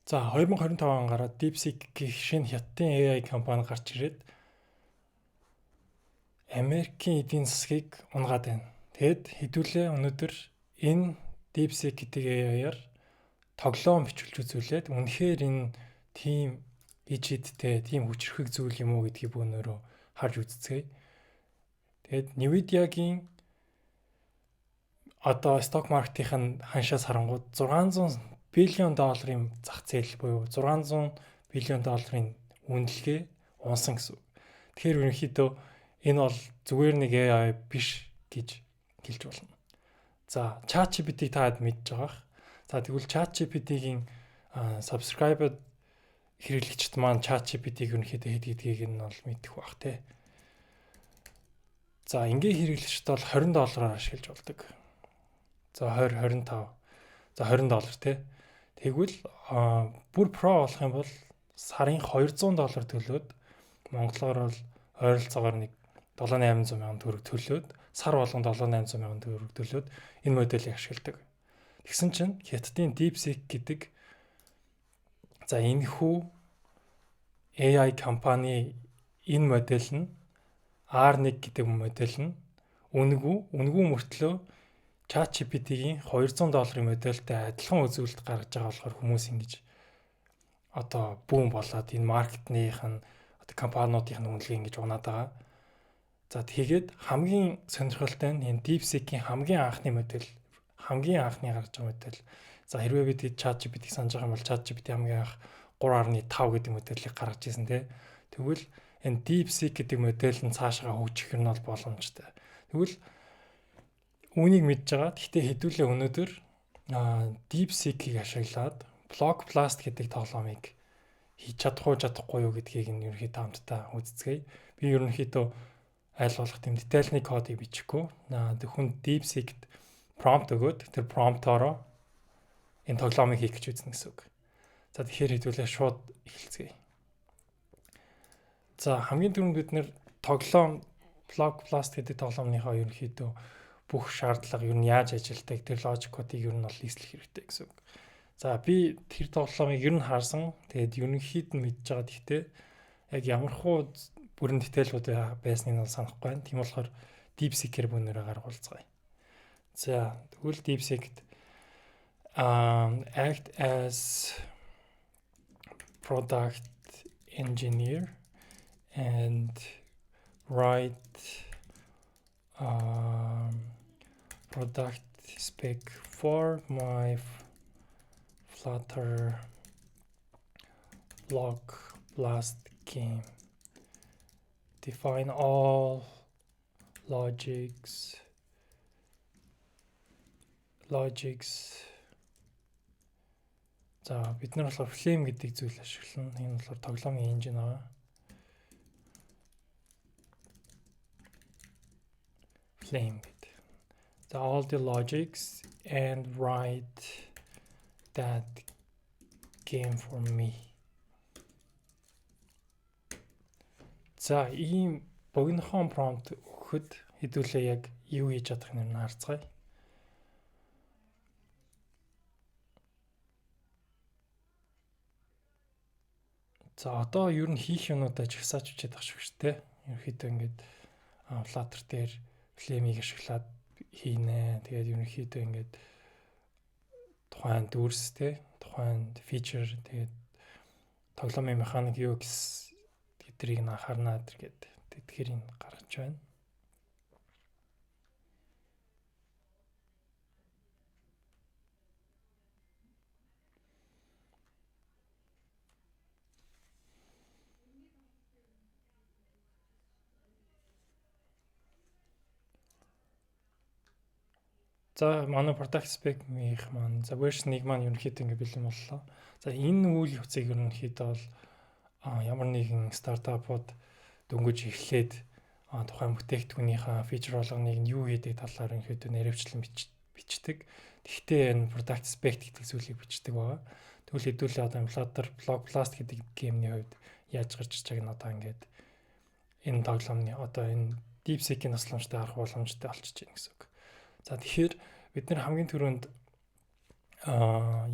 За 2025 он гараад DeepSeek гэх шинэ хятадын AI компани гарч ирээд Америкийн эдийн засгийг унгаад байна. Тэгэд хэдүүлээ өнөөдөр энэ DeepSeek гэдэг AI-аар тоглоом бичүүлж үзүүлээд үнэхээр энэ тийм ижидтэй, тийм хүчрхэг зүйл юм уу гэдгийг бөөнөрөө харж үзцгээе. Тэгэд Nvidia-гийн одоо сток маркетын ханшаас харангууд 600 биллион долларын зах зээл буюу 600 биллион долларын үнэлгээ унсан гэсэн. Тэгэхээр ерөнхийдөө энэ бол зүгээр нэг AI биш гэж хэлж болно. За, ChatGPT-г таад мэдж байгаах. За, тэгвэл ChatGPT-гийн subscribe хэрэглэгчд маань ChatGPT-г ерөнхийдөө хэд гэдгийг нь бол мэдэх бах те. За, ингээ хэрэглэгчд бол $20 ашиглаж болдог. За, 25. За, $20 те. Тэгвэл бүр про болох юм бол сарын $200 төлөөд монголоор бол ойролцоогоор нэг 7-800 мянган төгрөг төлөөд сар болгон 7-800 мянган төгрөг төлөөд энэ модулийг ашигладаг. Тэгсэн чинь хятадын DeepSeek гэдэг за энэхүү AI компани энэ модель нь R1 гэдэг модель нь үнэгүй мөртлөө ChatGPT-гийн $200 модельтэй адилхан үзүүлэлт гаргаж байгаа болохоор хүмүүс ингэж одоо бүүн болоод энэ маркетных нь одоо компаниудын үнэлгээ ингэж унаад байгаа. За тэгээд хамгийн сонирхолтой нь энэ DeepSeek-ийн хамгийн анхны модель, хамгийн анхны гаргаж байгаа модель. За хэрвээ бид ChatGPT-г санаж байгаа юм бол ChatGPT хамгийн анх 3.5 гэдэг модельийг гаргаж ирсэн те. Тэгвэл энэ DeepSeek гэдэг модель нь цаашгаа хөгжих нь бол боломжтой. Тэгвэл үүнийг мэдж байгаа. Гэхдээ хэдүүлээ өнөөдөр DeepSeek-ийг ашиглаад Blockblast гэдэг тоглоомыг хийж чадахгүй юу гэдгийг нь ерөнхийдөө хамтдаа үздэцгээе. Би ерөнхийдөө аль болох тийм детальны кодыг бичихгүй. Хүн DeepSeek-д prompt өгөөд тэр prompt-ороо энэ тоглоомыг хийх гэж үзнэ гэсэн үг. За тэгэхээр хэдүүлээ шууд эхэлцгээе. За хамгийн түрүүнд бид нэр тоглоом Blockblast гэдэг тоглоомныхоо ерөнхийдөө бүх шаардлага ер нь яаж ажилтдаг тэр логик кодыг ер нь бол нийслэх хэрэгтэй гэсэн үг. За би тэр тоглоомыг ер нь харсан. Тэгээд ерөнхийд нь мэдж байгаа. Гэхдээ яг ямархуу бүрэн детайлууд байсныг нь санахгүй байна. Тийм болохоор DeepSeek-ээр бүүнээрээ гаргуулцгаая. За тэгвэл DeepSeek-д act as product engineer and write product spec for my Flutter Blockblast game. Define all logics. За бид нар болохоор Flame гэдэг зүйл ашиглана. Энэ болохоор тоглоомын engine аа. Flame гэдэг. So all the logics and write that game for me. За ийм богинохон prompt өгөхөд хэдүүлээ яг юу хийж чадах нь харцгаая. За одоо ер нь хийх юмудаа жагсааж үчээд багш шүү дээ. Ерөнхийдөө ингээд Flutter дээр Flame-ийг ашиглаад хийнэ. Тэгээд ерөнхийдөө ингээд тухайн дүрстэй, тухайн фичер тэгээд тоглоомын механик юу гэдгийг нь анхаарна гэдэг. Тэгэхээр энэ гаргаж байна. За манай product spec-ийнх маань за version 1 маань ерөнхийдөө ингэ бэлэн боллоо. За энэ үйл явцыг ерөнхийдөө бол ямар нэгэн стартапууд дөнгөж эхлээд тухайн бүтээгдэхүүнийхээ фичер болгоныг нь юу хийдэг талаар ерөнхийдөө нэрэвчлэн бичдэг. Тэгэхдээ энэ product spec гэдэг зүйлийг бичдэг байгаа. Тэгвэл хэдүүлээ одоо Flutter Blockblast гэдэг геймний хувьд яаж гарч ирж байгааг нь одоо ингээд энэ тоглоомны одоо энэ DeepSeek-ийн насламжтай харах боломжтой болчихж байна гэсэн үг. За тэгэхээр бид нэр хамгийн түрүүнд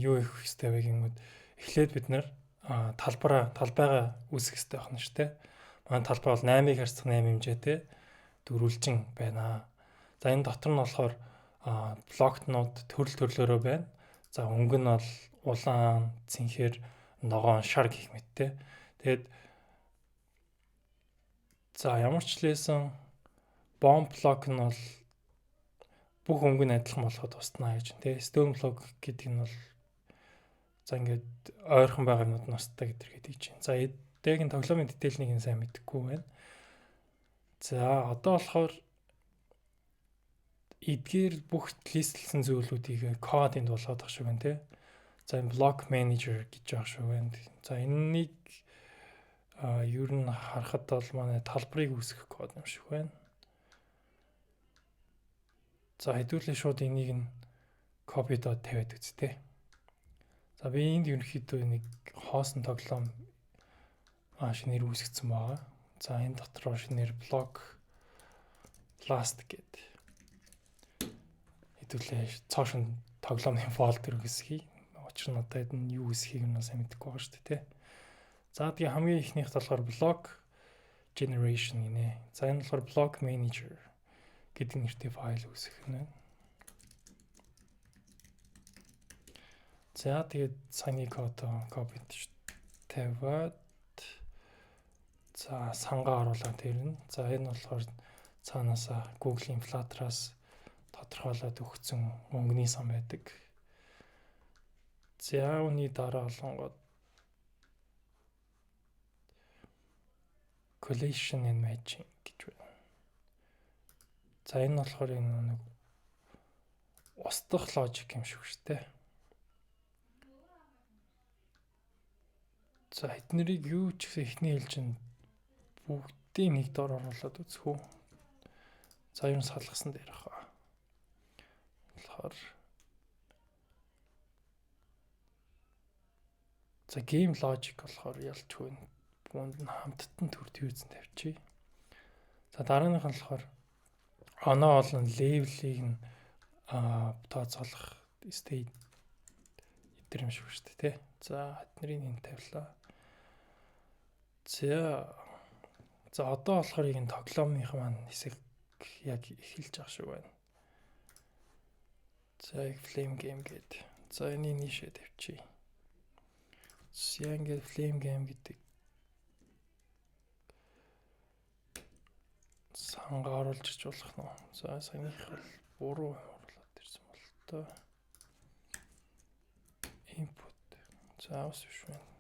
юу хийх хэрэгтэй вэ гэмэд эхлээд бид нэр талбайгаа үүсгэх хэрэгтэй байна шүү дээ. Манай талбай бол 8-ыг харьцах 8 хэмжээтэй дөрвөлжин байна. За энэ дотор нь болохоор блоктнууд төрөл төрлөөрөө байна. За өнгө нь бол улаан, цэнхэр, ногоон, шар гэх мэттэй. Тэгээд за ямар ч лээсэн bomb block нь бол бүх өнгө нь адилхан болоход тусна гэж тий. Stone block гэдэг нь бол за ингээд ойрхон байгаа юмуд нь устдаа гэдэргээд гэж байна. За эдгээр тоглоомын дэтейлнийг нь сайн мэдэхгүй байна. За одоо болохоор эдгээр бүх листлсэн зүйлүүдийг кодынд болгоод байгаа шүү байна тий. За энэ block manager гэж байгаа шүү байна. За энэнийг ер нь харахад бол манай талбарыг үүсгэх код юм шиг байна. За хэдүүлээ шууд энийг нь copy-дод тавиад үзтээ. За би энд ерөнхийдөө нэг хоосон тоглоом шинээр үүсгэсэн байгаа. За энэ дотроо шинээр block last гэдэг хэдүүлээ цаашин тоглоомын фолдер үсгий. Учир нь одоо энэ юу үсхийг нь сайн мэдэхгүй байгаа шүү дээ. За тэгээ хамгийн ихнийх болохоор block generation гинэ. За энэ болохоор block manager гэдэг нэртэй файл үүсгэх нь байна. За тэгээд саяны код копид тавиад за сангаа оруулаад ирнэ. За энэ болохоор цаанаасаа Google-ийн Flutter-аас тодорхойлоод өгсөн өнгөний сан байдаг. За үүний дараа олонгод collation and matching гэж байна. За энэ болохоор энэ нэг устдах логик юм шиг шүү дээ. За эднэрийг юу ч гэсэн эхний хэлжинд бүгдийг нэг дор оруулаад үзэх үү. За юм салгасан дээр хаа. Тэгэхээр за game logic болохоор ялчгүй бүнд нь хамттан төрд юусэн тавьчих. За дарааных нь болохоор оноо олон левелийг нь тооцоолох state эдгээр юм шиг шүү дээ тий. За эднэрийг энэ тавилаа. За одоо болохоор энэ тоглоомынх маань хэсэг яг эхэлж байгаа шүү байна. За flame game гэдэг. За энийг нийшээ тавьчих. За ингээд flame game гэдэг сангаа оруулж ич болох нь. За саяных бол буруу оруулаад ирсэн бол тоо. Input. За ус биш байна.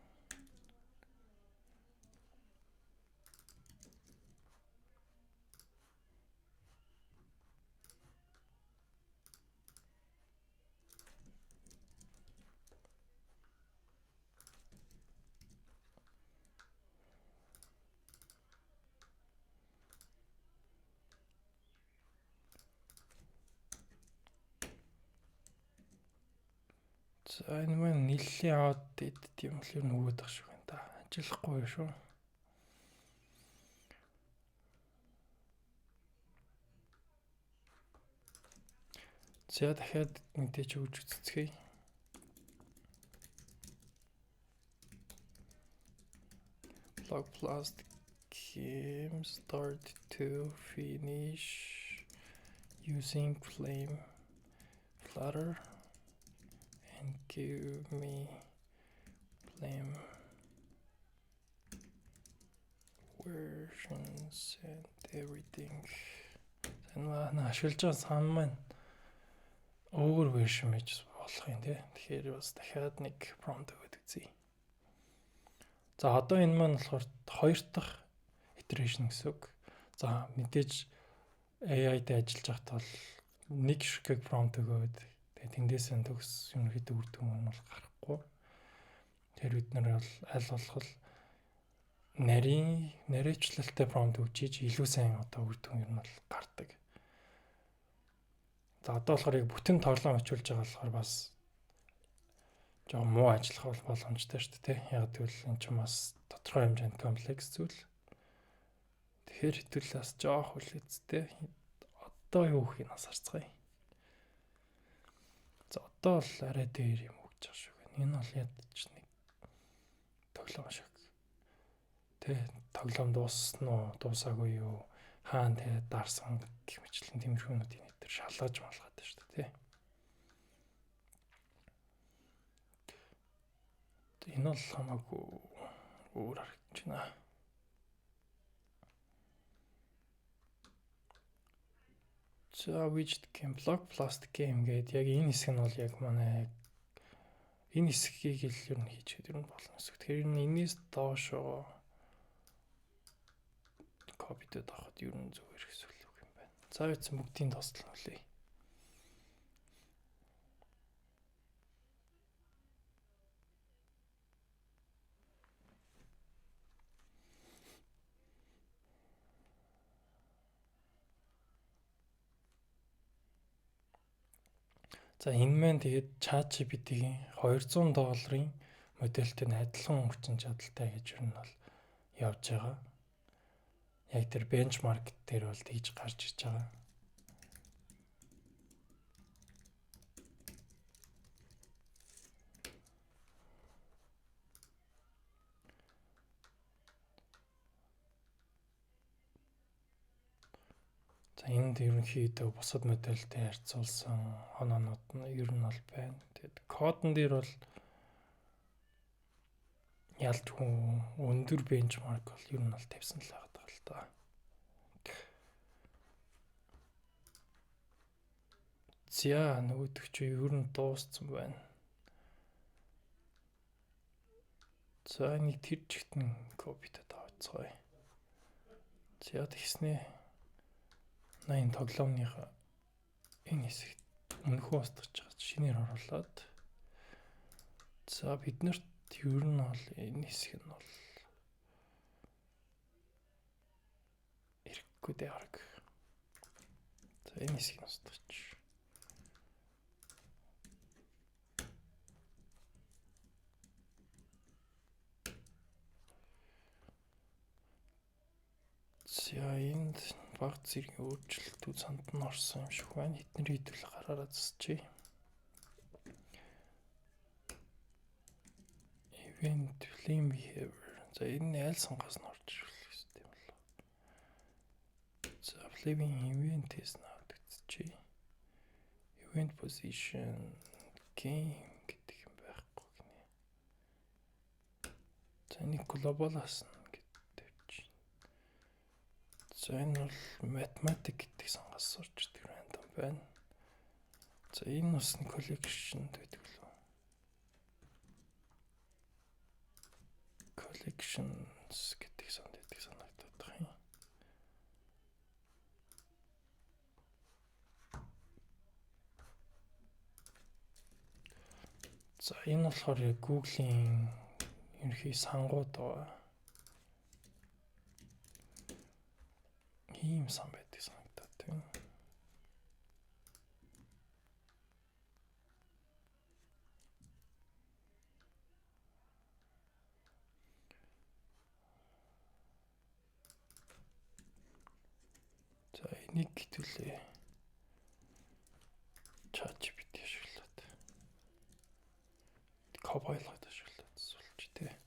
За энэ маань нэлээд outdated юм л ер нь өгöd байх шиг байна та. Ажиллахгүй шүү. За дахиад мэдээж өгж үзцгээе. Log plus game start to finish using flame flutter. And give me flame versions and everything. Энэ ашиглаж байгаа сан маань өөр version гэж болох юм тий. Тэгэхээр бас дахиад нэг prompt өгöd үзье. За одоо энэ маань болохоор хоёр дахь iteration гэсэн үг. За мэдээж AI-тэй ажиллаж байхад бол нэг ширхэг prompt өгөөд тэндээс нь төгс юм хэд үр дүн нь бол гарахгүй. Тэр бид нар бол аль болох нарийнчлалтай prompt өгчиж илүү сайн одоо үр дүн юм бол гардаг. За одоо болохоор яг бүтэн тоглоом очуулж байгаа болохоор бас жоо муу ажиллах боломжтой шүү дээ. Яг тэгвэл эн чинь бас тодорхой хэмжээнд комплекс зүйл. Тэгэхээр хэдүүлээс жоох хүлээцтэй. Одоо юу хийх нь асарцгаая. За одоо л арай дээр юм өгч байгаа шүү. Энэ бол ядч нэг тоглоом шиг. Тэ тоглоом дууссан уу, дуусаагүй юу? Хаана тэ дарсан гэх мэтлэн тиймэрхүүнүүдийн нэтер шалгаж малгаад байна шүү дээ, тэ. Энэ бол хамаагүй өөр харагдаж байна. За widget game, block plastic game гэдэг яг энэ хэсэг нь бол яг манай энэ хэсгийг л ер нь хийчихэд ер нь болно гэсэн. Тэгэхээр ер нь энэс доошоо копидэд авахд ер нь зүгээр хэсэг юм байна. За үгүй бүгдийн тооцол үлээ. За энэ маань тэгээд ChatGPT-ийн $200 модельтэй адилхан хүчин чадалтай гэж ер нь бол явж байгаа. Яг тэр бенчмарк дээр бол тэгж гарч иж байгаа. За энд ерөнхийдөө бусад модельтэй харьцуулсан оноонууд нь ер нь бол байна. Тэгээд кодн дээр бол ялдгүй өндөр бенчмарк бол ер нь бол тавьсан л байгаа л да. За нөгөөдөг чи ер нь дууссан байна. За нэг тэр чигтэн копитэд авцгаая. За тэгснэ. Энэ тоглоомныхаа энэ хэсэгт өмнөхөө устгаж байгаа шинээр оруулаад. За биднэрт ер нь бол энэ хэсэг нь бол ирэхгүй дээ хараг. За энэ хэсгийг устгаж. За энд баг зэрэг өөрчлөлтүүд санд нь орсон юм шиг байна. Эднэрийг хэдүүлээ гараараа засчээ. Event flame behavior. За энэ аль сонгоос нь орж ирэх хэрэгтэй болов. За flaming event-с наадчихжээ. Event position game гэдэг юм байхгүй гинэ. За нэг global-аас за энэ бол математик гэдэг сонгоос орж ирдэг рандом байна. За энэ бас нэг collection гэдэг лөө. Collections гэдэг сонгодог санагдаад байна. За энэ болохоор Google-ийн ерөнхий сангууд байгаа. Ийм сан байдаг санагдаад байна. За энийг хэвлээ. ChatGPT ашиглаад. Copilot ашиглаад суулж тээ.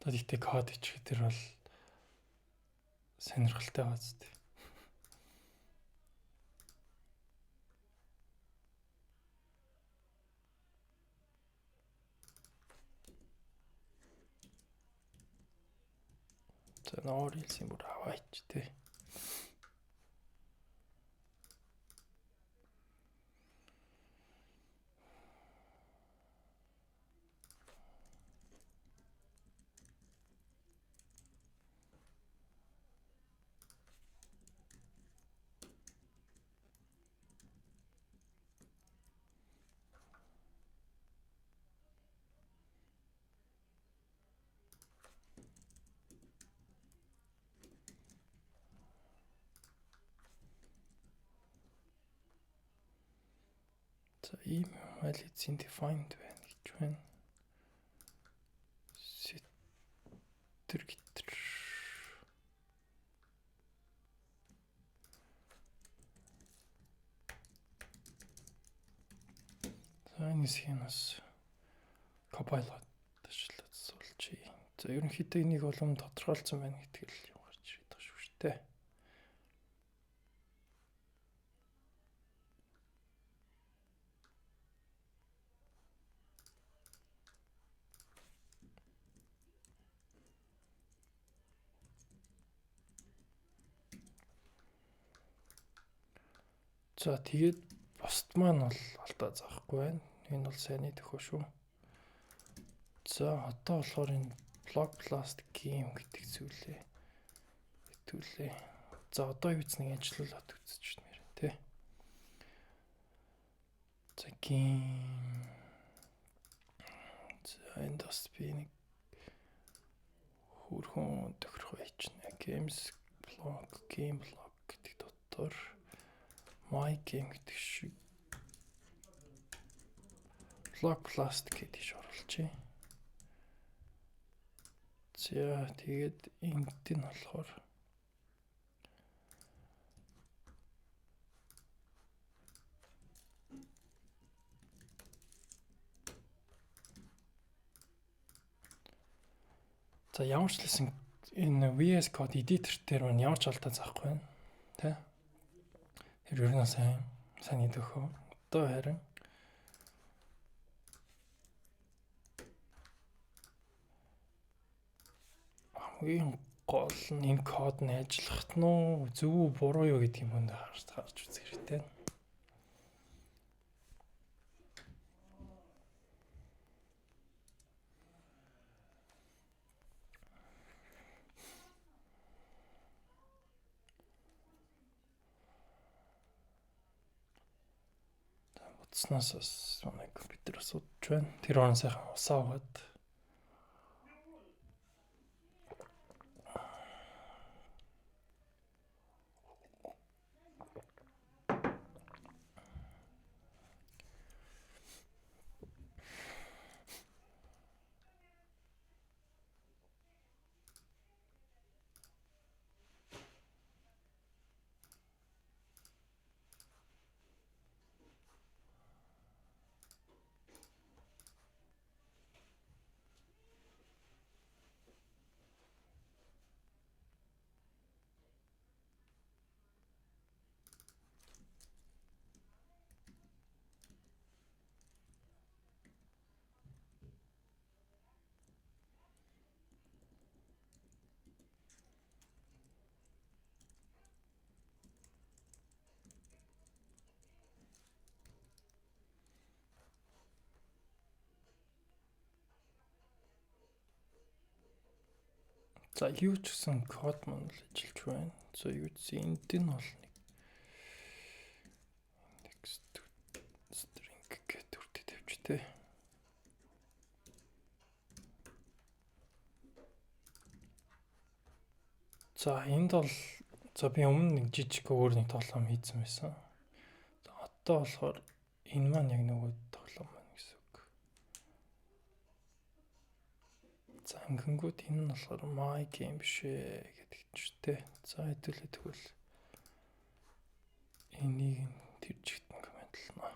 Тэгтээ код хийх тэр бол сонирхолтой байгаа зү. За ноор хэлсэн бүр аваач тээ. За ийм validity defined байна гэж байна. Setter. Эдийн засгийн бас Copilot ажиллаж суулжээ. За ерөнхийдөө энийг болом тодорхойлцсон байна гэдэг л юм гарч ирээд байгаа шүү дээ. За тэгээд бусд маань бол алдаа заахгүй байна. Энэ бол сайн төхөө шүү. За одоо болохоор энэ Block Blast Game гэдэг зүйлээ хэвтүүлээ. За одоо юу ч нэг ажиллуулад үзэж байна тий. За game. За энэ бас би нэг хөрхөн тохирох байчна. Games Block, Game Block гэдэг дотор My Game гэдэг шиг Block Blast гэдэг шиг оруулчих. За тэгээд энд нь болохоор за ямар ч лсэн энэ VS Code editor дээр маань ямар ч алдаа заахгүй байна. Тэ? Тэр ер нь сайн идэх. Одоо харин хамгийн гол нь энэ код нь ажиллахт нь зөв буруу юу гэдэг юм харж үзэх хэрэгтэй. Утаснаас манай компьютер асуудж байна. Тэр он сайхан усаа угаад за юу ч гэсэн код маань л ажиллаж байна. За юу ч энд нь бол нэг string гэх төрөлд тавьчихтэй. За энд бол за би өмнө нэг жижиг өөр нэг тоглоом хийсэн байсан. За одоо болохоор энэ маань яг нөгөө тоглоом байна гэсэн үг. За ингэнгүүт энэ нь болохоор My Game биш ээ гэдэг чинь тэ. За хэдүүлээ тэгвэл энийг тэр жигтэн комментлнаа.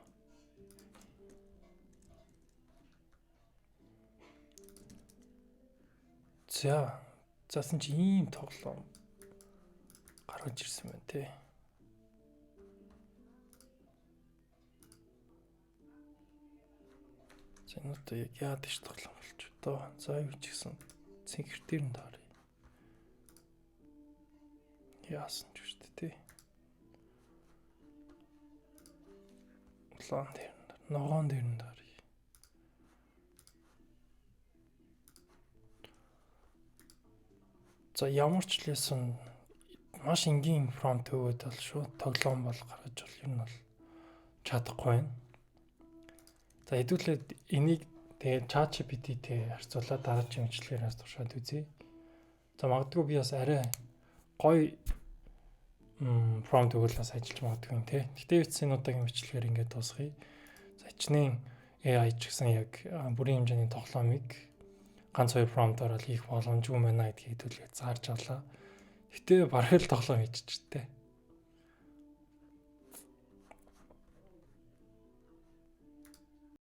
За заасан чи ийм тоглоом гаргаж ирсэн байна те. За энэ одоо яг яад ш тоглоом болж одоо. За юу ч гэсэн цэнхэр дээр нь тааръя. Яасан ч шүү дээ те. Улаан дээр нь, ногоон дээр нь тааръя. За ямар ч лсэн маш энгийн промпт өгөөд бол шууд тоглоом бол гаргаж бол ер нь бол чадахгүй байна. За хэдүүлээд энийг тэгээд ChatGPT-тэй харьцуулаад дараагийн мэдлэгээс туршаад үзье. За магадгүй би бас арай гоё промпт өгүүлээс ажиллаж магадгүй юм те. Гэтэ үтсийн удаагийн мэдлэгээр ингээд дуусгая. За хичнээн AI ч гэсэн яг бүрийн хэмжээний тоглоомыг ганц хоёр промптоор л хийх боломжгүй байна гэдгийг хэдүүлээд заарч авлаа. Гэтэ бараг л тоглоом хийчихжээ.